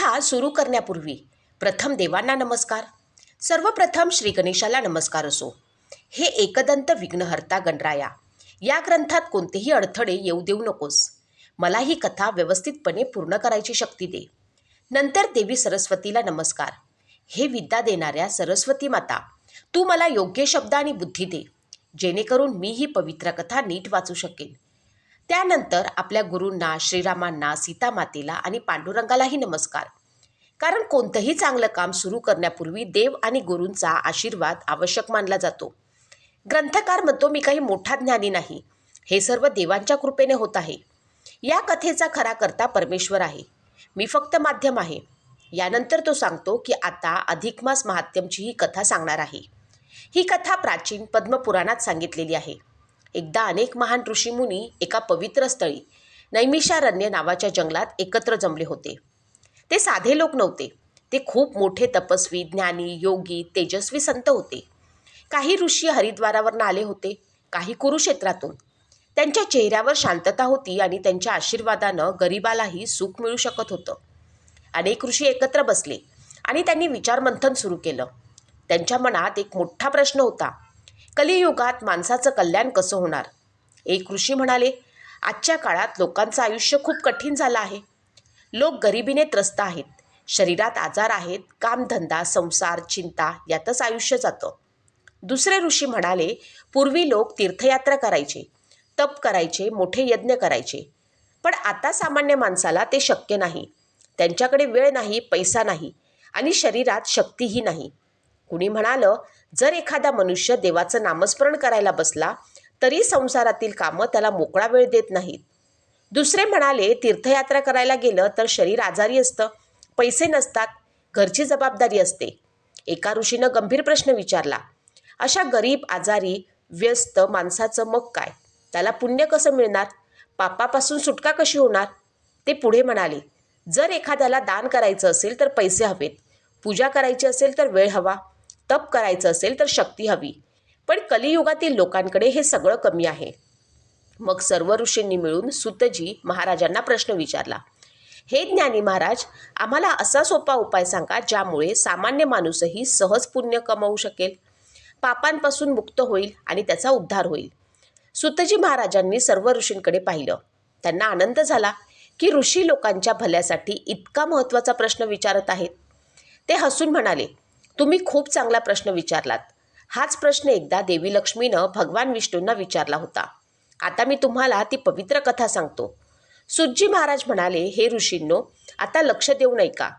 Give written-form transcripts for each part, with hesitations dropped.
कथा सुरू करण्यापूर्वी प्रथम देवांना नमस्कार. सर्वप्रथम श्री गणेशाला नमस्कार असो. हे एकदंत विघ्नहर्ता गणराया, या ग्रंथात कोणतेही अडथळे येऊ देऊ नकोस. मला ही कथा व्यवस्थितपणे पूर्ण करायची शक्ती दे. नंतर देवी सरस्वतीला नमस्कार. हे विद्या देणाऱ्या सरस्वती माता, तू मला योग्य शब्द आणि बुद्धी दे, जेणेकरून मी ही पवित्र कथा नीट वाचू शकेन. त्यानंतर आपल्या गुरूंना, श्रीरामांना, सीतामातेला आणि पांडुरंगालाही नमस्कार. कारण कोणतंही चांगलं काम सुरू करण्यापूर्वी देव आणि गुरूंचा आशीर्वाद आवश्यक मानला जातो. ग्रंथकार म्हणतो, मी काही मोठा ज्ञानी नाही, हे सर्व देवांच्या कृपेने होत आहे. या कथेचा खरा करता परमेश्वर आहे, मी फक्त माध्यम आहे. यानंतर तो सांगतो की आता अधिक मास महात्म्यमची ही कथा सांगणार आहे. ही कथा प्राचीन पद्मपुराणात सांगितलेली आहे. एकदा अनेक महान ऋषीमुनी एका पवित्र स्थळी नैमिषारण्य नावाच्या जंगलात एकत्र जमले होते. ते साधे लोक नव्हते, ते खूप मोठे तपस्वी, ज्ञानी, योगी, तेजस्वी संत होते. काही ऋषी हरिद्वारावरून आले होते, काही कुरुक्षेत्रातून. त्यांच्या चेहऱ्यावर शांतता होती आणि त्यांच्या आशीर्वादानं गरिबालाही सुख मिळू शकत होतं. अनेक ऋषी एकत्र बसले आणि त्यांनी विचारमंथन सुरू केलं. त्यांच्या मनात एक मोठा प्रश्न होता, कलियुगात माणसाचं कल्याण कसं होणार? एक ऋषी म्हणाले, आजच्या काळात लोकांचं आयुष्य खूप कठीण झालं आहे. लोक गरिबीने त्रस्त आहेत, शरीरात आजार आहेत, कामधंदा, संसार, चिंता यातच आयुष्य जातं. दुसरे ऋषी म्हणाले, पूर्वी लोक तीर्थयात्रा करायचे, तप करायचे, मोठे यज्ञ करायचे. पण आता सामान्य माणसाला ते शक्य नाही. त्यांच्याकडे वेळ नाही, पैसा नाही आणि शरीरात शक्तीही नाही. कुणी म्हणालं, जर एखादा मनुष्य देवाचं नामस्मरण करायला बसला तरी संसारातील कामं त्याला मोकळा वेळ देत नाहीत. दुसरे म्हणाले, तीर्थयात्रा करायला गेलं तर शरीर आजारी असतं, पैसे नसतात, घरची जबाबदारी असते. एका ऋषीनं गंभीर प्रश्न विचारला, अशा गरीब, आजारी, व्यस्त माणसाचं मग काय? त्याला पुण्य कसं मिळणार? पापापासून सुटका कशी होणार? ते पुढे म्हणाले, जर एखाद्याला दान करायचं असेल तर पैसे हवेत, पूजा करायची असेल तर वेळ हवा, तप करायचं असेल तर शक्ती हवी. पण कलियुगातील लोकांकडे हे सगळं कमी आहे. मग सर्व ऋषींनी मिळून सूतजी महाराजांना प्रश्न विचारला, हे ज्ञानी महाराज, आम्हाला असा सोपा उपाय सांगा ज्यामुळे सामान्य माणूसही सहज पुण्य कमावू शकेल, पापांपासून मुक्त होईल आणि त्याचा उद्धार होईल. सूतजी महाराजांनी सर्व ऋषींकडे पाहिलं. त्यांना आनंद झाला की ऋषी लोकांच्या भल्यासाठी इतका महत्त्वाचा प्रश्न विचारत आहेत. ते हसून म्हणाले, तुम्ही खूप चांगला प्रश्न विचारलात. हाच प्रश्न एकदा देवी लक्ष्मीनं भगवान विष्णूंना विचारला होता. आता मी तुम्हाला ती पवित्र कथा सांगतो. सूतजी महाराज म्हणाले, हे ऋषींनो, आता लक्ष देऊ नये का?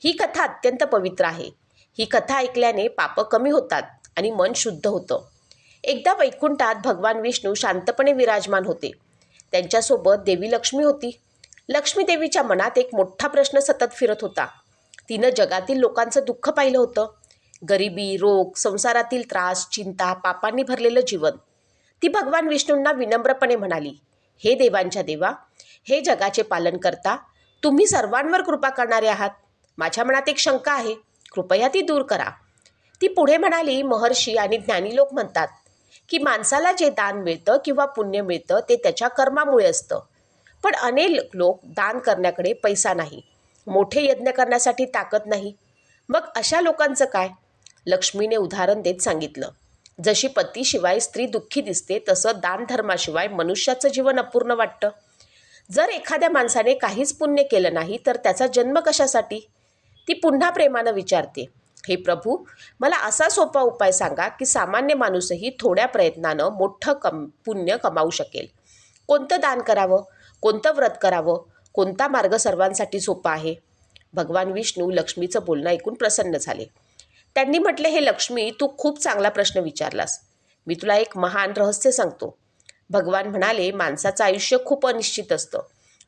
ही कथा अत्यंत पवित्र आहे. ही कथा ऐकल्याने पापं कमी होतात आणि मन शुद्ध होतं. एकदा वैकुंठात भगवान विष्णू शांतपणे विराजमान होते. त्यांच्यासोबत देवी लक्ष्मी होती. लक्ष्मी देवीच्या मनात एक मोठा प्रश्न सतत फिरत होता. तिनं जगातील लोकांचं दुःख पाहिलं होतं. गरिबी, रोग, संसारातील त्रास, चिंता, पापांनी भरलेलं जीवन. ती भगवान विष्णूंना विनम्रपणे म्हणाली, हे देवांच्या देवा, हे जगाचे पालन करता, तुम्ही सर्वांवर कृपा करणारे आहात. माझ्या मनात एक शंका आहे, कृपया ती दूर करा. ती पुढे म्हणाली, महर्षी आणि ज्ञानी लोक म्हणतात की माणसाला जे दान मिळतं किंवा पुण्य मिळतं ते त्याच्या कर्मामुळे असतं. पण अनेक लोक दान करण्याकडे पैसा नाही, मोठे यज्ञ करण्यासाठी ताकद नाही. मग अशा लोकांचं काय? लक्ष्मीने उदाहरण देत सांगितलं, जशी पतीशिवाय स्त्री दुःखी दिसते तसं दानधर्माशिवाय मनुष्याचं जीवन अपूर्ण वाटतं. जर एखाद्या माणसाने काहीच पुण्य केलं नाही तर त्याचा जन्म कशासाठी? ती पुन्हा प्रेमानं विचारते, हे प्रभू, मला असा सोपा उपाय सांगा की सामान्य माणूसही थोड्या प्रयत्नानं मोठं पुण्य कमावू शकेल. कोणतं दान करावं, कोणतं व्रत करावं, कोणता मार्ग सर्वांसाठी सोपा आहे? भगवान विष्णू लक्ष्मीचं बोलणं ऐकून प्रसन्न झाले. त्यांनी म्हटले, हे लक्ष्मी, तू खूप चांगला प्रश्न विचारलास. मी तुला एक महान रहस्य सांगतो. भगवान म्हणाले, माणसाचं आयुष्य खूप अनिश्चित असतं.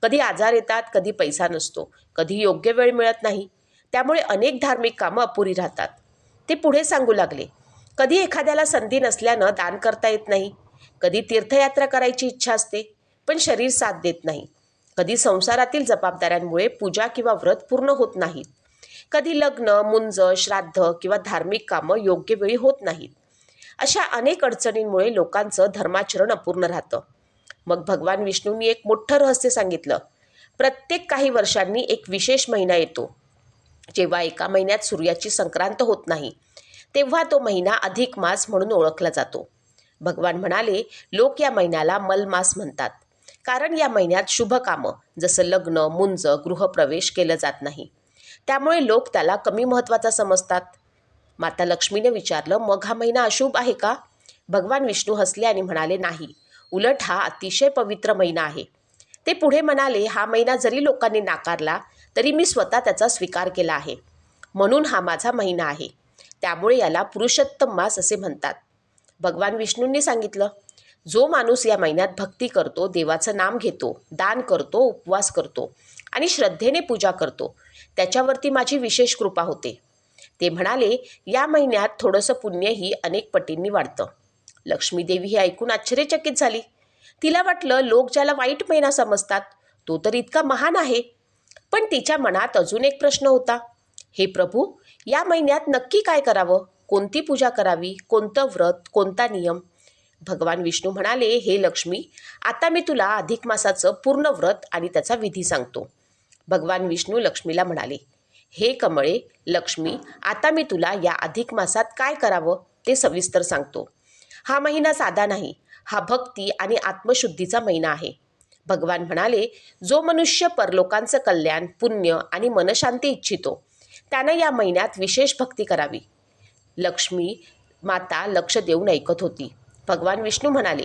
कधी आजार येतात, कधी पैसा नसतो, कधी योग्य वेळ मिळत नाही. त्यामुळे अनेक धार्मिक कामं अपुरी राहतात. ते पुढे सांगू लागले, कधी एखाद्याला संधी नसल्यानं दान करता येत नाही, कधी तीर्थयात्रा करायची इच्छा असते पण शरीर साथ देत नाही, कधी संसारातील जबाबदाऱ्यांमुळे पूजा किंवा व्रत पूर्ण होत नाहीत, कधी लग्न, मुंज, श्राद्ध किंवा धार्मिक कामं योग्य वेळी होत नाहीत. अशा अनेक अडचणींमुळे लोकांचं धर्माचरण अपूर्ण राहतं. मग भगवान विष्णूंनी एक मोठं रहस्य सांगितलं. प्रत्येक काही वर्षांनी एक विशेष महिना येतो. जेव्हा एका महिन्यात सूर्याची संक्रांत होत नाही तेव्हा तो महिना अधिक मास म्हणून ओळखला जातो. भगवान म्हणाले, लोक या महिन्याला मलमास म्हणतात, कारण या महिन्यात शुभ कामं जसं लग्न, मुंज, गृहप्रवेश केलं जात नाही. त्यामुळे लोक त्याला कमी महत्त्वाचा समजतात. माता लक्ष्मीने विचारलं, मग हा महिना अशुभ आहे का? भगवान विष्णू हसले आणि म्हणाले, नाही, उलट हा अतिशय पवित्र महिना आहे. ते पुढे म्हणाले, हा महिना जरी लोकांनी नाकारला तरी मी स्वतः त्याचा स्वीकार केला आहे, म्हणून हा माझा महिना आहे. त्यामुळे याला पुरुषोत्तम मास असे म्हणतात. भगवान विष्णूंनी सांगितलं, जो माणूस या महिन्यात भक्ती करतो, देवाचं नाम घेतो, दान करतो, उपवास करतो आणि श्रद्धेने पूजा करतो, त्याच्यावरती माझी विशेष कृपा होते. ते म्हणाले, या महिन्यात थोडंसं पुण्यही अनेक पटींनी वाढतं. लक्ष्मी देवी हे ऐकून आश्चर्यचकित झाली. तिला वाटलं, लोक ज्याला वाईट महिना समजतात तो तर इतका महान आहे. पण तिच्या मनात अजून एक प्रश्न होता. हे प्रभू, या महिन्यात नक्की काय करावं? कोणती पूजा करावी? कोणतं व्रत? कोणता नियम? भगवान विष्णू म्हणाले, हे लक्ष्मी, आता मी तुला अधिक मासाचं पूर्ण व्रत आणि त्याचा विधी सांगतो. भगवान विष्णू लक्ष्मीला म्हणाले, हे कमळे, लक्ष्मी, आता मी तुला या अधिक मासात काय करावं ते सविस्तर सांगतो. हा महिना साधा नाही, हा भक्ती आणि आत्मशुद्धीचा महिना आहे. भगवान म्हणाले, जो मनुष्य परलोकांचं कल्याण, पुण्य आणि मनशांती इच्छितो त्यानं या महिन्यात विशेष भक्ती करावी. लक्ष्मी माता लक्ष देऊन ऐकत होती. भगवान विष्णू म्हणाले,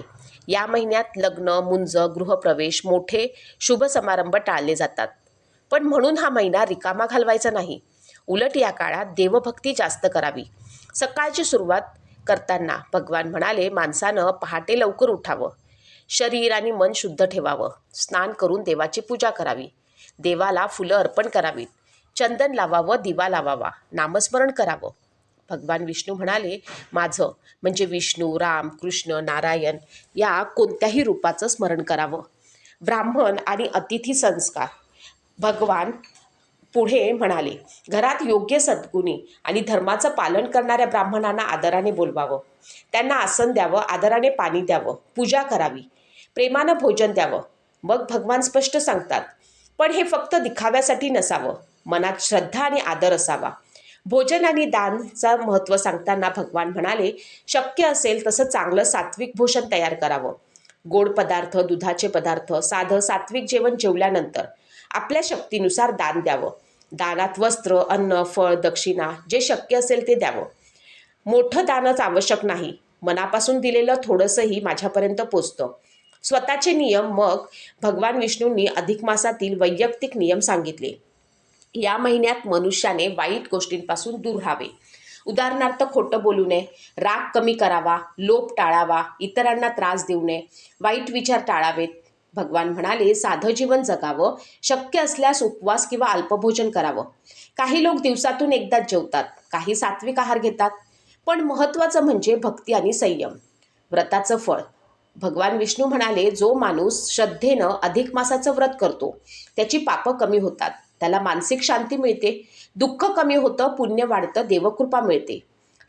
या महिन्यात लग्न, मुंज, गृहप्रवेश, मोठे शुभ समारंभ टाळले जातात. पण म्हणून हा महिना रिकामा घालवायचा नाही. उलट या काळात देवभक्ती जास्त करावी. सकाळची सुरुवात करताना भगवान म्हणाले, माणसानं पहाटे लवकर उठावं, शरीर आणि मन शुद्ध ठेवावं, स्नान करून देवाची पूजा करावी, देवाला फुलं अर्पण करावीत, चंदन लावावं, दिवा लावावा, नामस्मरण करावं. भगवान विष्णू म्हणाले, माझं म्हणजे विष्णू, राम, कृष्ण, नारायण या कोणत्याही रूपाचं स्मरण करावं. ब्राह्मण आणि अतिथी संस्कार. भगवान पुढे म्हणाले, घरात योग्य सद्गुणी आणि धर्माचं पालन करणाऱ्या ब्राह्मणांना आदराने बोलवावं, त्यांना आसन द्यावं, आदराने पाणी द्यावं, पूजा करावी, प्रेमानं भोजन द्यावं. मग भगवान स्पष्ट सांगतात, पण हे फक्त दिखाव्यासाठी नसावं, मनात श्रद्धा आणि आदर असावा. भोजन आणि दानचं महत्त्व सांगताना भगवान म्हणाले, शक्य असेल तसं चांगलं सात्विक भोजन तयार करावं. गोड पदार्थ, दुधाचे पदार्थ, साधं सात्विक जेवण जेवल्यानंतर आपल्या शक्तीनुसार दान द्यावं. दानात वस्त्र, अन्न, फळ, दक्षिणा जे शक्य असेल ते द्यावं. मोठं दानच आवश्यक नाही, मनापासून दिलेलं थोडंसंही माझ्यापर्यंत पोचतं. स्वतःचे नियम. मग भगवान विष्णूंनी अधिक मासातील वैयक्तिक नियम सांगितले. या महिन्यात मनुष्याने वाईट गोष्टींपासून दूर राहावे. उदाहरणार्थ, खोटं बोलू नये, राग कमी करावा, लोभ टाळावा, इतरांना त्रास देऊ नये, वाईट विचार टाळावेत. भगवान म्हणाले, साधं जीवन जगावं, शक्य असल्यास उपवास किंवा अल्पभोजन करावं. काही लोक दिवसातून एकदाच जेवतात, काही सात्विक आहार घेतात. पण महत्त्वाचं म्हणजे भक्ती आणि संयम. व्रताचं फळ. भगवान विष्णू म्हणाले, जो माणूस श्रद्धेनं अधिक मासाचं व्रत करतो त्याची पापं कमी होतात, त्याला मानसिक शांती मिळते, दुःख कमी होतं, पुण्य वाढतं, देवकृपा मिळते.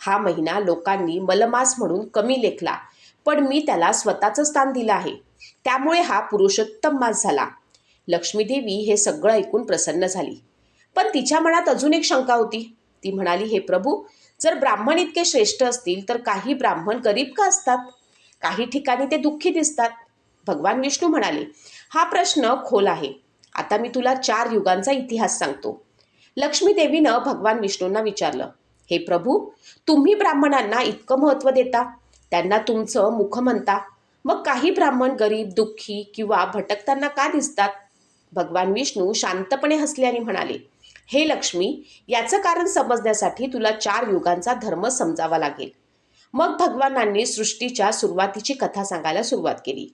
हा महिना लोकांनी मलमास म्हणून कमी लेखला, पण मी त्याला स्वतःचं स्थान दिलं आहे, त्यामुळे हा पुरुषोत्तम मास झाला. लक्ष्मीदेवी हे सगळं ऐकून प्रसन्न झाली. पण तिच्या मनात अजून एक शंका होती. ती म्हणाली, हे प्रभू, जर ब्राह्मण इतके श्रेष्ठ असतील तर काही ब्राह्मण गरीब का असतात? काही ठिकाणी ते दुःखी दिसतात. भगवान विष्णू म्हणाले, हा प्रश्न खोल आहे. आता मी तुला 4 युगांचा इतिहास सांगतो. लक्ष्मी देवीनं भगवान विष्णूंना विचारलं, हे प्रभू, तुम्ही ब्राह्मणांना इतकं महत्त्व देता, त्यांना तुमचं मुख म्हणता, मग काही ब्राह्मण गरीब, दुःखी किंवा भटकताना का दिसतात? भगवान विष्णू शांतपणे हसले आणि म्हणाले, हे लक्ष्मी, याचं कारण समजण्यासाठी तुला 4 युगांचा धर्म समजावा लागेल. मग भगवानांनी सृष्टीच्या सुरुवातीची कथा सांगायला सुरुवात केली.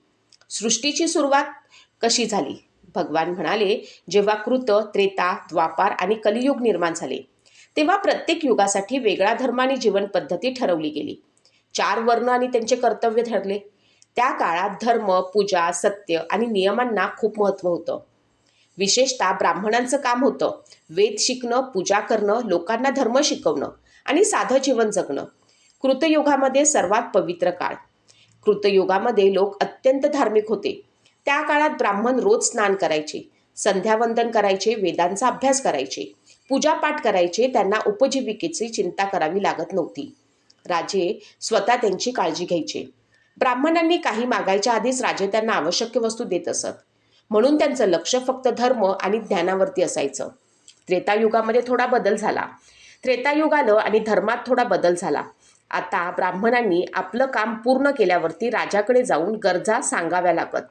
सृष्टीची सुरुवात कशी झाली? भगवान म्हणाले, जेव्हा कृत, त्रेता, द्वापार आणि कलियुग निर्माण झाले तेव्हा प्रत्येक युगासाठी वेगळा धर्म आणि जीवन पद्धती ठरवली गेली. 4 वर्ण आणि त्यांचे कर्तव्य ठरले. त्या काळात धर्म, पूजा, सत्य आणि नियमांना खूप महत्त्व होतं. विशेषतः ब्राह्मणांचं काम होतं वेद शिकणं, पूजा करणं, लोकांना धर्म शिकवणं आणि साधं जीवन जगणं. कृतयुगामध्ये सर्वात पवित्र काळ. कृतयुगामध्ये लोक अत्यंत धार्मिक होते. त्या काळात ब्राह्मण रोज स्नान करायचे, संध्यावंदन करायचे, वेदांचा अभ्यास करायचे, पूजापाठ करायचे, त्यांना उपजीविकेची चिंता करावी लागत नव्हती. राजे स्वतः त्यांची काळजी घ्यायचे. ब्राह्मणांनी काही मागायच्या आधीच राजे त्यांना आवश्यक वस्तू देत असत. म्हणून त्यांचं लक्ष फक्त धर्म आणि ज्ञानावरती असायचं. त्रेतायुगामध्ये थोडा बदल झाला. त्रेतायुग आलं आणि धर्मात थोडा बदल झाला. आता ब्राह्मणांनी आपलं काम पूर्ण केल्यावरती राजाकडे जाऊन गरजा सांगाव्या लागत.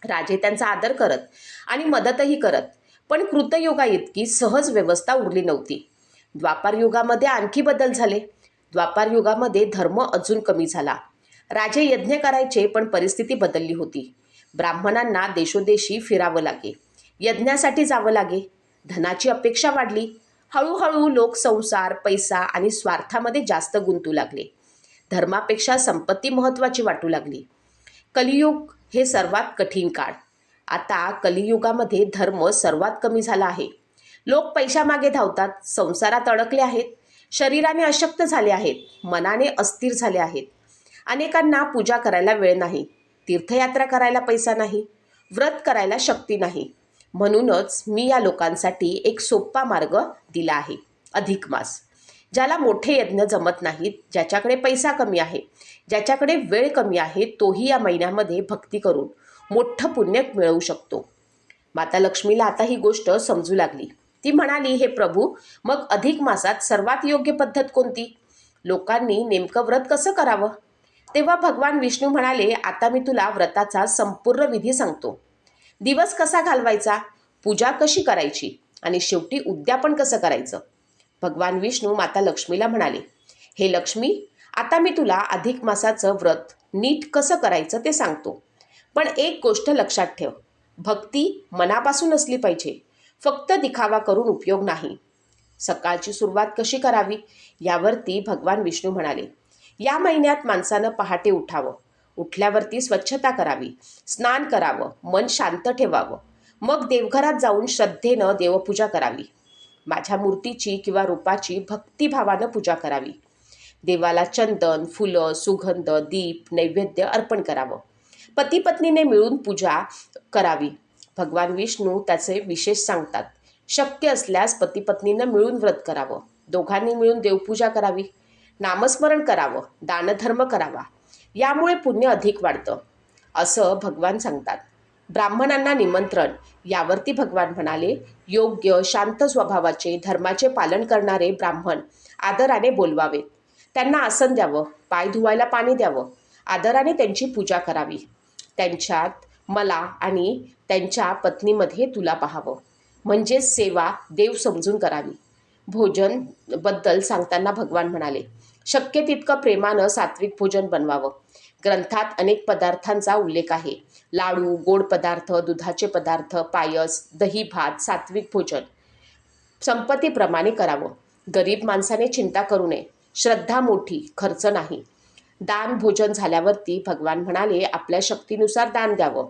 राजे त्यांचा आदर करत आणि मदतही करत. पण कृतयुगा इतकी सहज व्यवस्था उरली नव्हती. द्वापार युगामध्ये आणखी बदल झाले. द्वापार युगामध्ये धर्म अजून कमी झाला. राजे यज्ञ करायचे, पण परिस्थिती बदलली होती. ब्राह्मणांना देशोदेशी फिरावं लागे, यज्ञासाठी जावं लागे. धनाची अपेक्षा वाढली. हळूहळू लोक संसार, पैसा आणि स्वार्थामध्ये जास्त गुंतू लागले. धर्मापेक्षा संपत्ती महत्त्वाची वाटू लागली. कलियुग हे सर्वात कठीण काळ. आता कलियुगामध्ये धर्म सर्वात कमी झाला आहे. लोक पैशामागे धावतात, संसारात अडकले आहेत, शरीराने अशक्त झाले आहेत, मनाने अस्थिर झाले आहेत. अनेकांना पूजा करायला वेळ नाही, तीर्थयात्रा करायला पैसा नाही, व्रत करायला शक्ती नाही. म्हणूनच मी या लोकांसाठी एक सोपा मार्ग दिला आहे, अधिक मास. ज्याला मोठे यज्ञ जमत नाहीत, ज्याच्याकडे पैसा कमी आहे, ज्याच्याकडे वेळ कमी आहे, तोही या महिन्यामध्ये भक्ती करून मोठं पुण्य मिळवू शकतो. माता लक्ष्मीला आता ही गोष्ट समजू लागली. ती म्हणाली, हे प्रभू, मग अधिक मासात सर्वात योग्य पद्धत कोणती? लोकांनी नेमकं व्रत कसं करावं? तेव्हा भगवान विष्णू म्हणाले, आता मी तुला व्रताचा संपूर्ण विधी सांगतो. दिवस कसा घालवायचा, पूजा कशी करायची आणि शेवटी उद्यापन कसं करायचं. भगवान विष्णू माता लक्ष्मीला म्हणाले, हे लक्ष्मी, आता मी तुला अधिक मासाचं व्रत नीट कसं करायचं ते सांगतो. पण एक गोष्ट लक्षात ठेव, भक्ती मनापासून असली पाहिजे, फक्त दिखावा करून उपयोग नाही. सकाळची सुरुवात कशी करावी यावरती भगवान विष्णू म्हणाले, या महिन्यात माणसानं पहाटे उठावं, उठल्यावरती स्वच्छता करावी, स्नान करावं, मन शांत ठेवावं, मग देवघरात जाऊन श्रद्धेनं देवपूजा करावी. माझ्या मूर्तीची किंवा रूपाची भक्तिभावानं पूजा करावी. देवाला चंदन, फुलं, सुगंध, दीप, नैवेद्य अर्पण करावं. पती पत्नीने मिळून पूजा करावी. भगवान विष्णू त्याचे विशेष सांगतात. शक्य असल्यास पती पत्नीनं मिळून व्रत करावं, दोघांनी मिळून देवपूजा करावी, नामस्मरण करावं, दानधर्म करावा. यामुळे पुण्य अधिक वाढतं, असं भगवान सांगतात. ब्राह्मणांना निमंत्रण यावरती भगवान म्हणाले, योग्य शांत स्वभावाचे, धर्माचे पालन करणारे ब्राह्मण आदराने बोलवावेत. त्यांना आसन द्यावं, पाय धुवायला पाणी द्यावं, आदराने त्यांची पूजा करावी. त्यांच्यात मला आणि त्यांच्या पत्नीमध्ये तुला पाहावं, म्हणजे सेवा देव समजून करावी. भोजन बद्दल सांगताना भगवान म्हणाले, शक्य तितकं प्रेमानं सात्विक भोजन बनवावं. ग्रंथात अनेक पदार्थांचा उल्लेख आहे. लाडू, गोड पदार्थ, दुधाचे पदार्थ, पायस, दही भात, सात्विक भोजन संपत्तीप्रमाणे करावं. गरीब माणसाने चिंता करू नये. श्रद्धा मोठी, खर्च नाही. दान भोजन झाल्यावरती भगवान म्हणाले, आपल्या शक्तीनुसार दान द्यावं.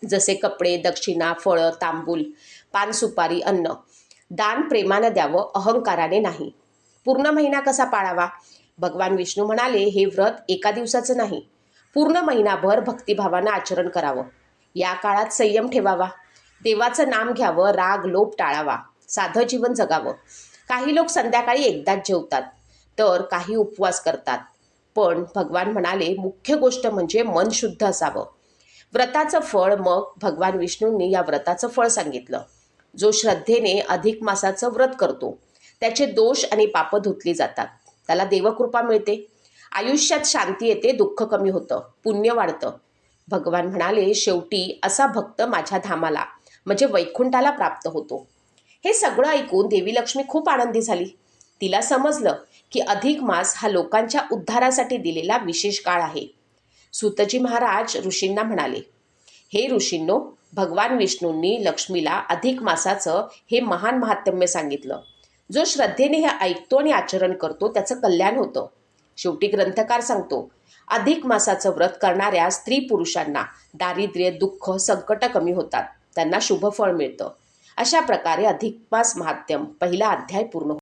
जसे कपडे, दक्षिणा, फळं, तांबूल, पान, सुपारी, अन्न. दान प्रेमानं द्यावं, अहंकाराने नाही. पूर्ण महिना कसा पाळावा? भगवान विष्णू म्हणाले, हे व्रत एका दिवसाचं नाही, पूर्ण महिनाभर भक्तिभावानं आचरण करावं. या काळात संयम ठेवावा. देवाचं नाम घ्यावं, राग लोभ टाळावा, साधं जीवन जगावं. काही लोक संध्याकाळी एकदाच जेवतात, तर काही उपवास करतात. पण भगवान म्हणाले, मुख्य गोष्ट म्हणजे मन शुद्ध असावं. व्रताचं फळ, मग भगवान विष्णूंनी या व्रताचं फळ सांगितलं. जो श्रद्धेने अधिक मासाचं व्रत करतो, त्याचे दोष आणि पापं धुतली जातात. त्याला देवकृपा मिळते, आयुष्यात शांती येते, दुःख कमी होतं, पुण्य वाढतं. भगवान म्हणाले, शेवटी असा भक्त माझ्या धामाला म्हणजे वैकुंठाला प्राप्त होतो. हे सगळं ऐकून देवी लक्ष्मी खूप आनंदी झाली. तिला समजलं की अधिक मास हा लोकांच्या उद्धारासाठी दिलेला विशेष काळ आहे. सूतजी महाराज ऋषींना म्हणाले, हे ऋषींनो, भगवान विष्णूंनी लक्ष्मीला अधिक मासाचं हे महान महात्म्य सांगितलं. जो श्रद्धेने हे ऐकतो आणि आचरण करतो त्याचं कल्याण होतं. शेवटी ग्रंथकार सांगतो, अधिक मासाचं व्रत करणाऱ्या स्त्री पुरुषांना दारिद्र्य, दुःख, संकट कमी होतात, त्यांना शुभ फळ मिळतं. अशा प्रकारे अधिक मास महात्म्य पहिला अध्याय पूर्ण